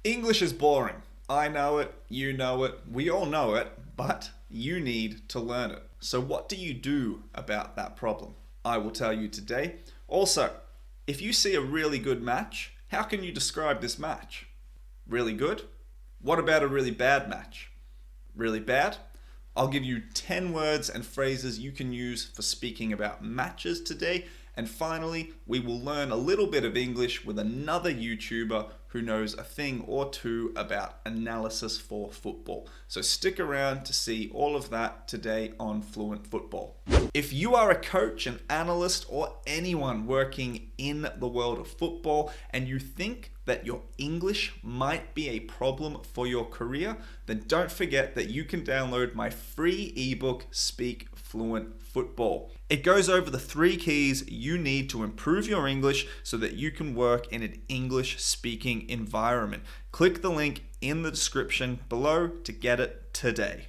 English is boring. I know it, you know it, we all know it, but you need to learn it. So what do you do about that problem? I will tell you today. Also, if you see a really good match, how can you describe this match? Really good? What about a really bad match? Really bad? I'll give you 10 words and phrases you can use for speaking about matches today. And finally, we will learn a little bit of English with another YouTuber who knows a thing or two about analysis for football. So stick around to see all of that today on Fluent Football. If you are a coach, an analyst, or anyone working in the world of football and you think that your English might be a problem for your career, then don't forget that you can download my free ebook, Speak Fluent Football. It goes over the 3 keys you need to improve your English so that you can work in an English speaking environment. Click the link in the description below to get it today.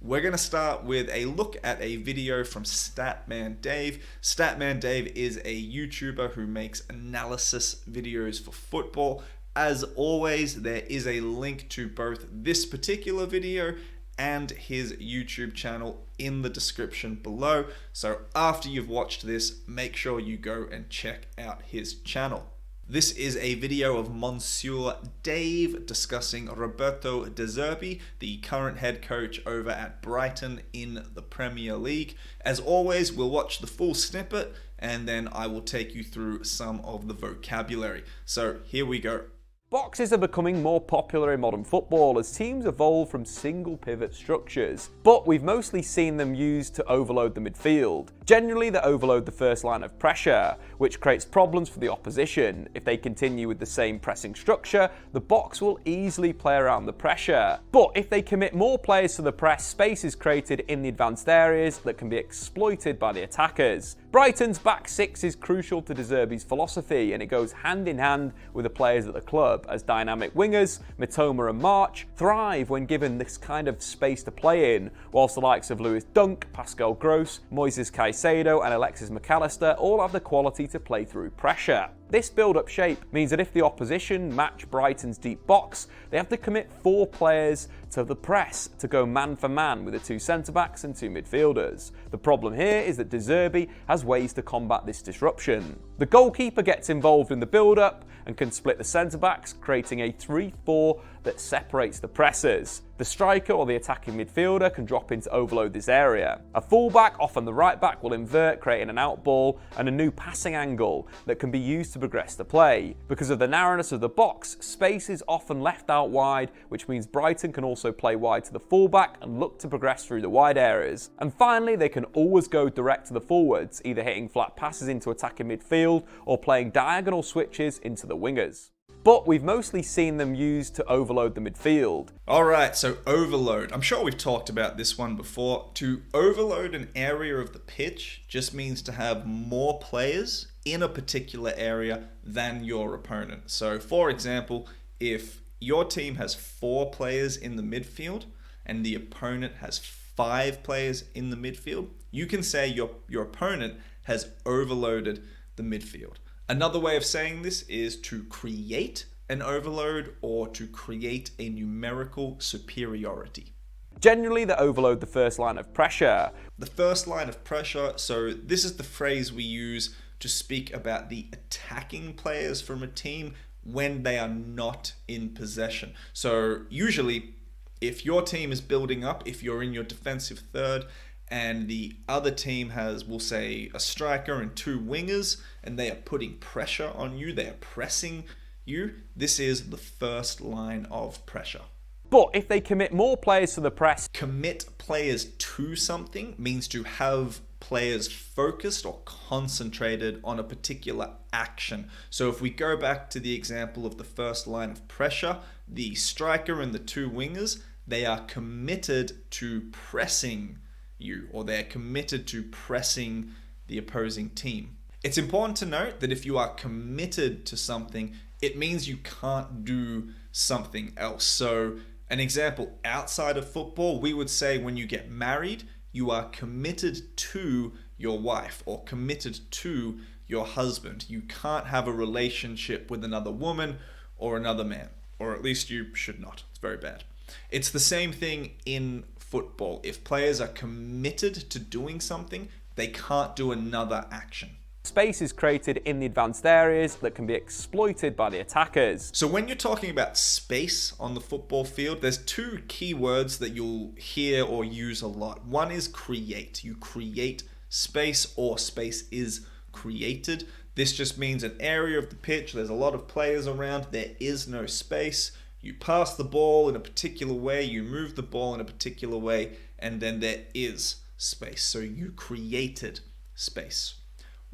We're going to start with a look at a video from Statman Dave. Statman Dave is a YouTuber who makes analysis videos for football. As always, there is a link to both this particular video and his YouTube channel in the description below. So after you've watched this, make sure you go and check out his channel. This is a video of Monsieur Dave discussing Roberto De Zerbi, the current head coach over at Brighton in the Premier League. As always, we'll watch the full snippet and then I will take you through some of the vocabulary. So here we go. Boxes are becoming more popular in modern football as teams evolve from single pivot structures, but we've mostly seen them used to overload the midfield. Generally, they overload the first line of pressure, which creates problems for the opposition. If they continue with the same pressing structure, the box will easily play around the pressure. But if they commit more players to the press, space is created in the advanced areas that can be exploited by the attackers. Brighton's back 6 is crucial to De Zerbi's philosophy, and it goes hand in hand with the players at the club, as dynamic wingers, Mitoma and March, thrive when given this kind of space to play in, whilst the likes of Lewis Dunk, Pascal Gross, Moises Caicedo and Alexis McAllister all have the quality to play through pressure. This build-up shape means that if the opposition match Brighton's deep box, they have to commit 4 players to the press to go man for man with the 2 centre-backs and 2 midfielders. The problem here is that De Zerbi has ways to combat this disruption. The goalkeeper gets involved in the build-up and can split the centre-backs, creating a 3-4 that separates the pressers. The striker or the attacking midfielder can drop in to overload this area. A fullback, often the right back, will invert, creating an out ball and a new passing angle that can be used to progress the play. Because of the narrowness of the box, space is often left out wide, which means Brighton can also play wide to the fullback and look to progress through the wide areas. And finally, they can always go direct to the forwards, either hitting flat passes into attacking midfield or playing diagonal switches into the wingers. But we've mostly seen them used to overload the midfield. Alright, so overload. I'm sure we've talked about this one before. To overload an area of the pitch just means to have more players in a particular area than your opponent. So for example, if your team has 4 players in the midfield and the opponent has 5 players in the midfield, you can say your opponent has overloaded the midfield. Another way of saying this is to create an overload or to create a numerical superiority. Generally, they overload the first line of pressure. The first line of pressure, so this is the phrase we use to speak about the attacking players from a team when they are not in possession. So usually, if your team is building up, if you're in your defensive third, and the other team has, we'll say, a striker and 2 wingers, and they are putting pressure on you, they are pressing you, this is the first line of pressure. But if they commit more players to the press, commit players to something means to have players focused or concentrated on a particular action. So if we go back to the example of the first line of pressure, the striker and the 2 wingers, they are committed to pressing you, or they're committed to pressing the opposing team. It's important to note that if you are committed to something, it means you can't do something else. So an example outside of football, we would say when you get married, you are committed to your wife or committed to your husband. You can't have a relationship with another woman or another man. or at least you should not. It's very bad. It's the same thing in football. If players are committed to doing something, they can't do another action. Space is created in the advanced areas that can be exploited by the attackers. So when you're talking about space on the football field, there's two key words that you'll hear or use a lot. One is create. You create space, or space is created. This just means an area of the pitch, there's a lot of players around, there is no space. You pass the ball in a particular way, you move the ball in a particular way, and then there is space. So you created space.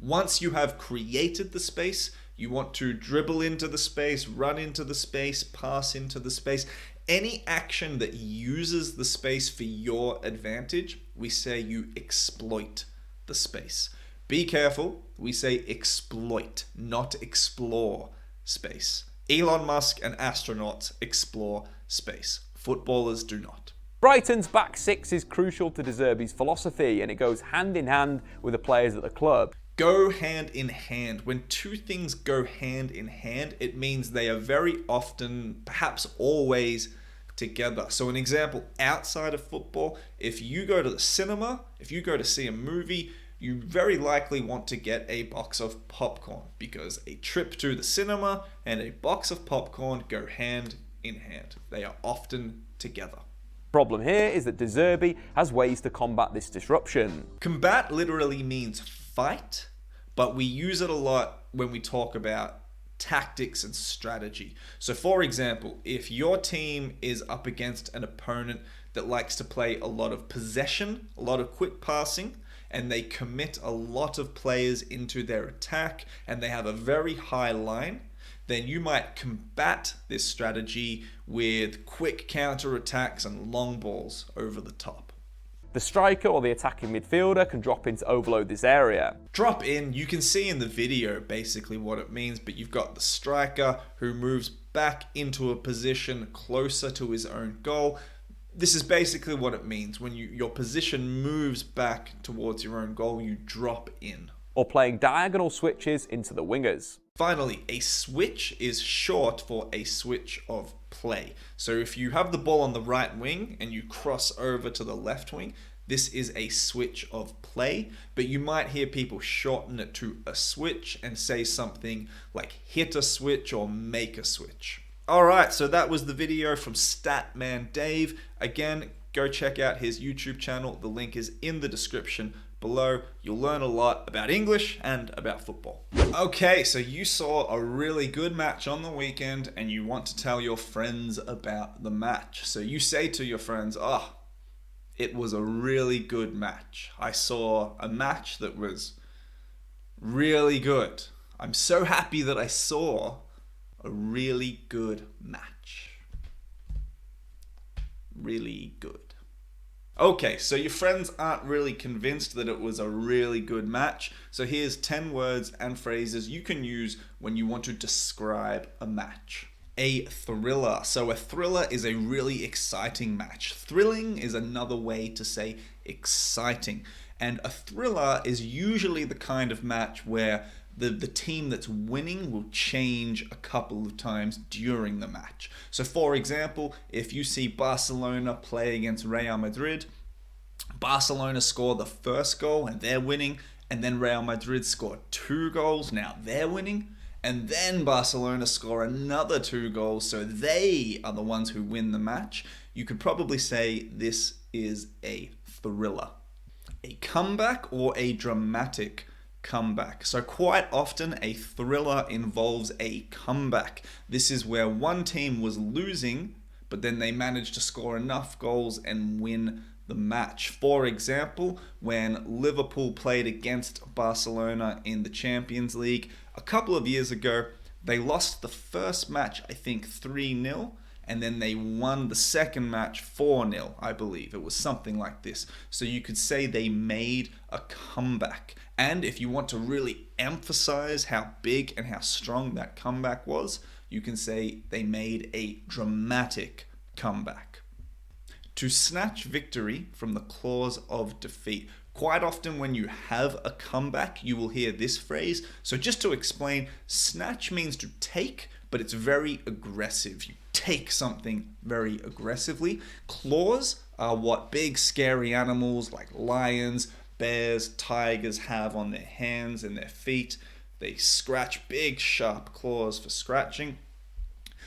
Once you have created the space, you want to dribble into the space, run into the space, pass into the space. Any action that uses the space for your advantage, we say you exploit the space. Be careful, we say exploit, not explore space. Elon Musk and astronauts explore space. Footballers do not. Brighton's back six is crucial to Zerbi's philosophy, and it goes hand in hand with the players at the club. Go hand in hand. When two things go hand in hand, it means they are very often, perhaps always, together. So an example outside of football, if you go to the cinema, if you go to see a movie, you very likely want to get a box of popcorn, because a trip to the cinema and a box of popcorn go hand in hand. They are often together. Problem here is that Zerbi has ways to combat this disruption. Combat literally means fight, but we use it a lot when we talk about tactics and strategy. So for example, if your team is up against an opponent that likes to play a lot of possession, a lot of quick passing, and they commit a lot of players into their attack, and they have a very high line, then you might combat this strategy with quick counter attacks and long balls over the top. The striker or the attacking midfielder can drop in to overload this area. Drop in, you can see in the video basically what it means, but you've got the striker who moves back into a position closer to his own goal. This is basically what it means. When your position moves back towards your own goal, you drop in. Or playing diagonal switches into the wingers. Finally, a switch is short for a switch of play. So if you have the ball on the right wing and you cross over to the left wing, this is a switch of play, but you might hear people shorten it to a switch and say something like hit a switch or make a switch. Alright, so that was the video from Statman Dave. Again, go check out his YouTube channel. The link is in the description below. You'll learn a lot about English and about football. Okay, so you saw a really good match on the weekend and you want to tell your friends about the match. So you say to your friends, it was a really good match. I saw a match that was really good. I'm so happy that I saw a really good match. Really good. Okay, so your friends aren't really convinced that it was a really good match. So here's 10 words and phrases you can use when you want to describe a match. A thriller. So a thriller is a really exciting match. Thrilling is another way to say exciting. And a thriller is usually the kind of match where the team that's winning will change a couple of times during the match. So for example, if you see Barcelona play against Real Madrid, Barcelona score the first goal and they're winning, and then Real Madrid score 2 goals, now they're winning, and then Barcelona score another 2 goals, so they are the ones who win the match. You could probably say this is a thriller. A comeback or a dramatic comeback. So quite often a thriller involves a comeback. This is where one team was losing, but then they managed to score enough goals and win the match. For example, when Liverpool played against Barcelona in the Champions League a couple of years ago, they lost the first match, I think 3-0, and then they won the second match 4-0, I believe. It was something like this. So you could say they made a comeback. And if you want to really emphasize how big and how strong that comeback was, you can say they made a dramatic comeback. To snatch victory from the claws of defeat. Quite often when you have a comeback, you will hear this phrase. So just to explain, snatch means to take, but it's very aggressive. You take something very aggressively. Claws are what big scary animals like lions, bears, tigers have on their hands and their feet. They scratch big sharp claws for scratching.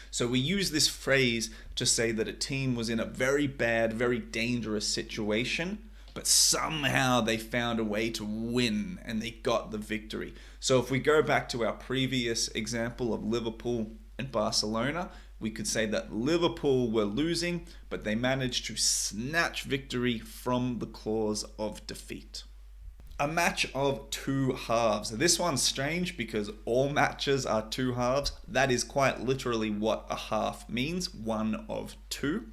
So we use this phrase to say that a team was in a very bad, very dangerous situation, but somehow they found a way to win and they got the victory. So if we go back to our previous example of Liverpool and Barcelona, we could say that Liverpool were losing, but they managed to snatch victory from the claws of defeat. A match of two halves. This one's strange because all matches are two halves. That is quite literally what a half means, one of two.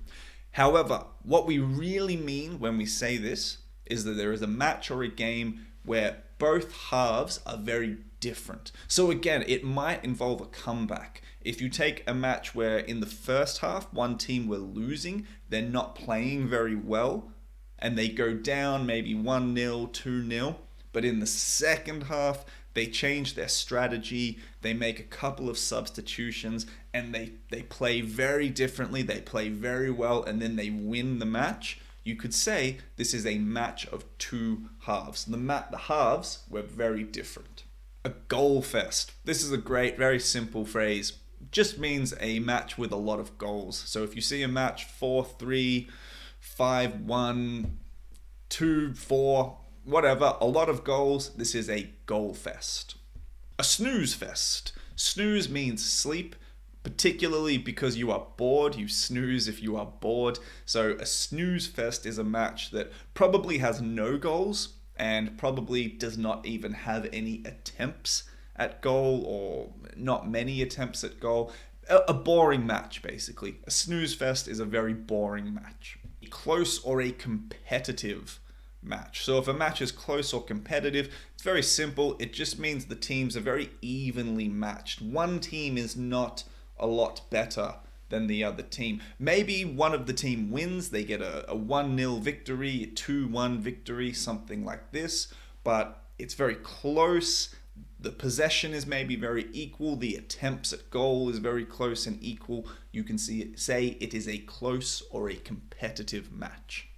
However, what we really mean when we say this is that there is a match or a game where both halves are very different. So again, it might involve a comeback. If you take a match where in the first half, one team were losing, they're not playing very well, and they go down maybe 1-0, 2-0, but in the second half, they change their strategy, they make a couple of substitutions, and they play very differently, they play very well, and then they win the match. You could say this is a match of two halves. The halves were very different. A goal fest. This is a great, very simple phrase. Just means a match with a lot of goals. So if you see a match 4-3, 5-1, 2-4, whatever, a lot of goals, this is a goal fest. A snooze fest. Snooze means sleep, particularly because you are bored. You snooze if you are bored. So a snooze fest is a match that probably has no goals and probably does not even have any attempts at goal, or not many attempts at goal. A boring match, basically. A snooze fest is a very boring match. A close or a competitive match. So if a match is close or competitive, it's very simple. It just means the teams are very evenly matched. One team is not a lot better than the other team. Maybe one of the team wins, they get a 1-0 victory, a 2-1 victory, something like this, but it's very close. The possession is maybe very equal. The attempts at goal is very close and equal. You can say it is a close or a competitive match.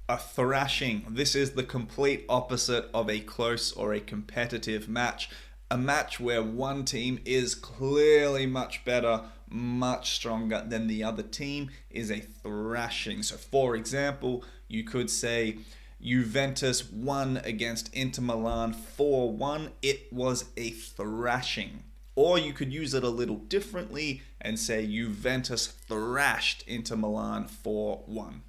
A thrashing. This is the complete opposite of a close or a competitive match. A match where one team is clearly much better, much stronger than the other team is a thrashing. So for example, you could say Juventus won against Inter Milan 4-1. It was a thrashing. Or you could use it a little differently and say Juventus thrashed Inter Milan 4-1.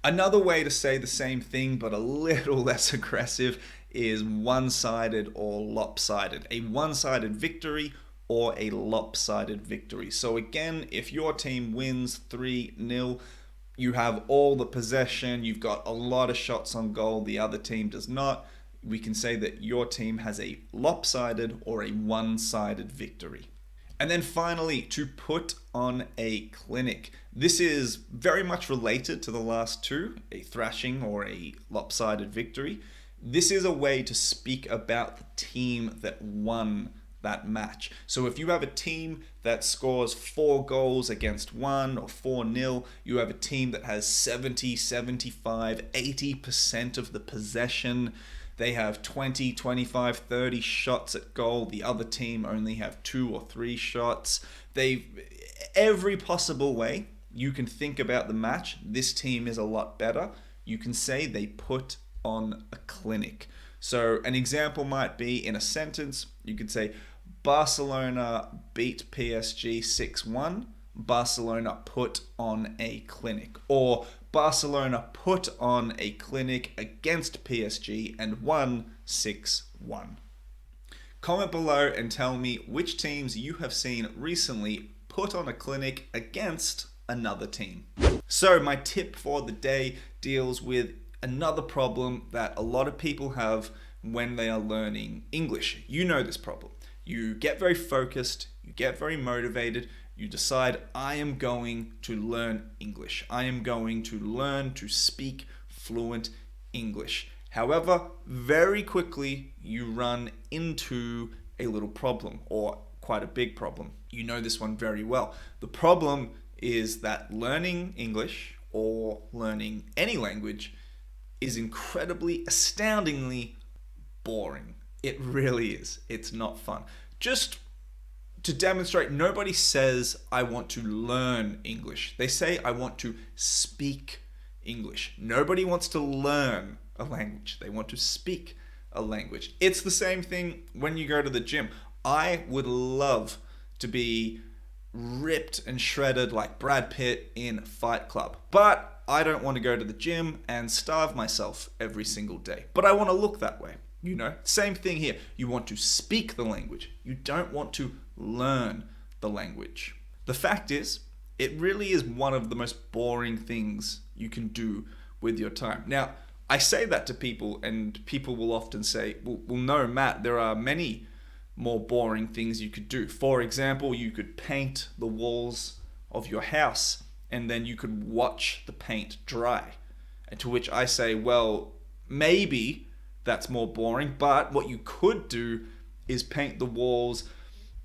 Another way to say the same thing but a little less aggressive is one-sided or lopsided. A one-sided victory or a lopsided victory. So again, if your team wins 3-0, you have all the possession, you've got a lot of shots on goal, the other team does not. We can say that your team has a lopsided or a one-sided victory. And then finally, to put on a clinic. This is very much related to the last two, a thrashing or a lopsided victory. This is a way to speak about the team that won that match. So if you have a team that scores 4 goals against 1 or 4-0, you have a team that has 70, 75, 80% of the possession. They have 20, 25, 30 shots at goal. The other team only have 2 or 3 shots. Every possible way you can think about the match, this team is a lot better. You can say they put on a clinic. So an example might be in a sentence, you could say, Barcelona beat PSG 6-1. Barcelona put on a clinic. Or Barcelona put on a clinic against PSG and won 6-1. Comment below and tell me which teams you have seen recently put on a clinic against another team. So my tip for the day deals with another problem that a lot of people have when they are learning English. You know this problem. You get very focused, you get very motivated, you decide, I am going to learn English. I am going to learn to speak fluent English. However, very quickly you run into a little problem, or quite a big problem. You know this one very well. The problem is that learning English or learning any language is incredibly, astoundingly boring. It really is. It's not fun. Just to demonstrate, nobody says, I want to learn English. They say, I want to speak English. Nobody wants to learn a language. They want to speak a language. It's the same thing when you go to the gym. I would love to be ripped and shredded like Brad Pitt in Fight Club, but I don't want to go to the gym and starve myself every single day. But I want to look that way. You know, same thing here. You want to speak the language. You don't want to learn the language. The fact is, it really is one of the most boring things you can do with your time. Now, I say that to people, and people will often say, well, no, Matt, there are many more boring things you could do. For example, you could paint the walls of your house, and then you could watch the paint dry. And to which I say, well, maybe that's more boring, but what you could do is paint the walls,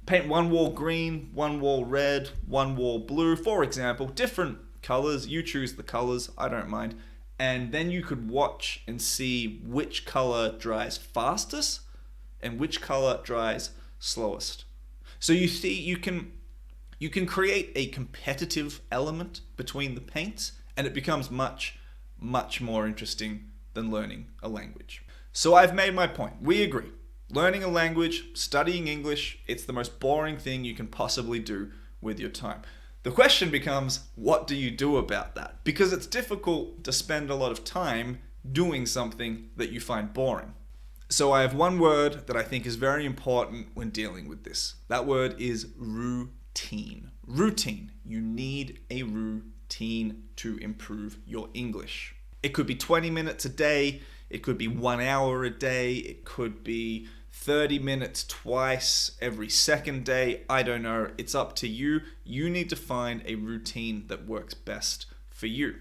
paint one wall green, one wall red, one wall blue, for example, different colors. You choose the colors, I don't mind. And then you could watch and see which color dries fastest and which color dries slowest. So you see, you can create a competitive element between the paints, and it becomes much, much more interesting than learning a language. So I've made my point. We agree. Learning a language, studying English, it's the most boring thing you can possibly do with your time. The question becomes, what do you do about that? Because it's difficult to spend a lot of time doing something that you find boring. So I have one word that I think is very important when dealing with this. That word is routine. Routine. You need a routine to improve your English. It could be 20 minutes a day. It could be 1 hour a day. It could be 30 minutes twice every second day. I don't know. It's up to you. You need to find a routine that works best for you.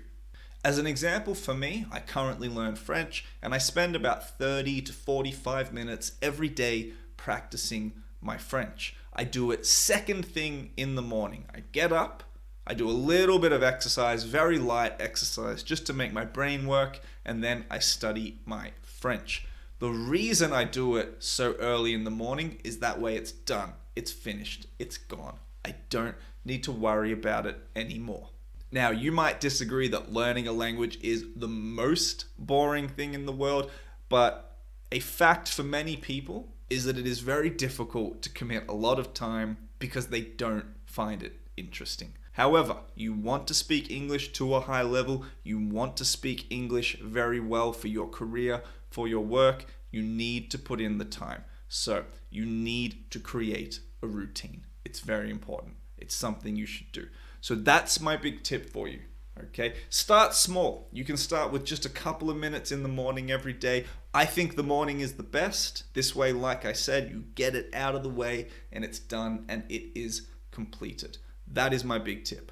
As an example, for me, I currently learn French, and I spend about 30 to 45 minutes every day practicing my French. I do it second thing in the morning. I get up, I do a little bit of exercise, very light exercise, just to make my brain work, and then I study my French. The reason I do it so early in the morning is that way it's done. It's finished. It's gone. I don't need to worry about it anymore. Now, you might disagree that learning a language is the most boring thing in the world, but a fact for many people is that it is very difficult to commit a lot of time because they don't find it interesting. However, you want to speak English to a high level, you want to speak English very well for your career, for your work, you need to put in the time. So you need to create a routine. It's very important. It's something you should do. So that's my big tip for you. Okay, start small. You can start with just a couple of minutes in the morning every day. I think the morning is the best. This way, like I said, you get it out of the way and it's done and it is completed. That is my big tip.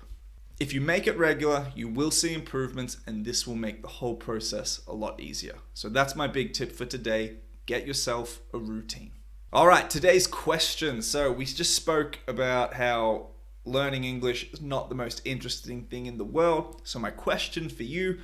If you make it regular, you will see improvements, and this will make the whole process a lot easier. So that's my big tip for today. Get yourself a routine. All right, today's question. So we just spoke about how learning English is not the most interesting thing in the world. So my question for you,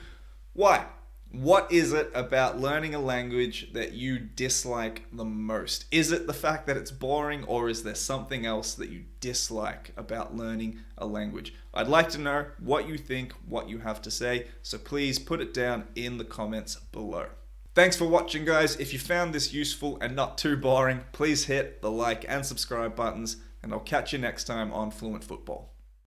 why? What is it about learning a language that you dislike the most? Is it the fact that it's boring, or is there something else that you dislike about learning a language? I'd like to know what you think, what you have to say, so please put it down in the comments below. Thanks for watching, guys. If you found this useful and not too boring, please hit the like and subscribe buttons, and I'll catch you next time on Fluent Football.